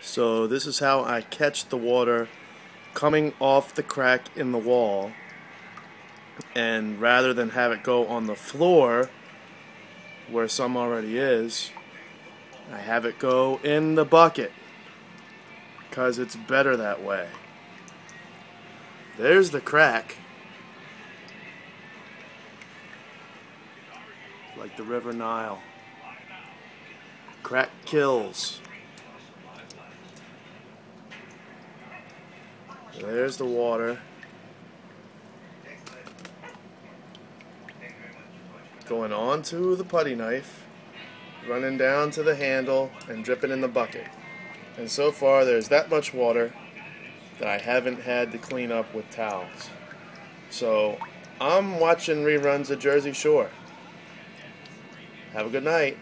So this is how I catch the water coming off the crack in the wall, and rather than have it go on the floor where some already is, I have it go in the bucket because it's better that way. There's the crack, like the River Nile. Crack kills. There's the water going onto the putty knife, running down to the handle and dripping in the bucket. And so far there's that much water that I haven't had to clean up with towels. So I'm watching reruns of Jersey Shore. Have a good night.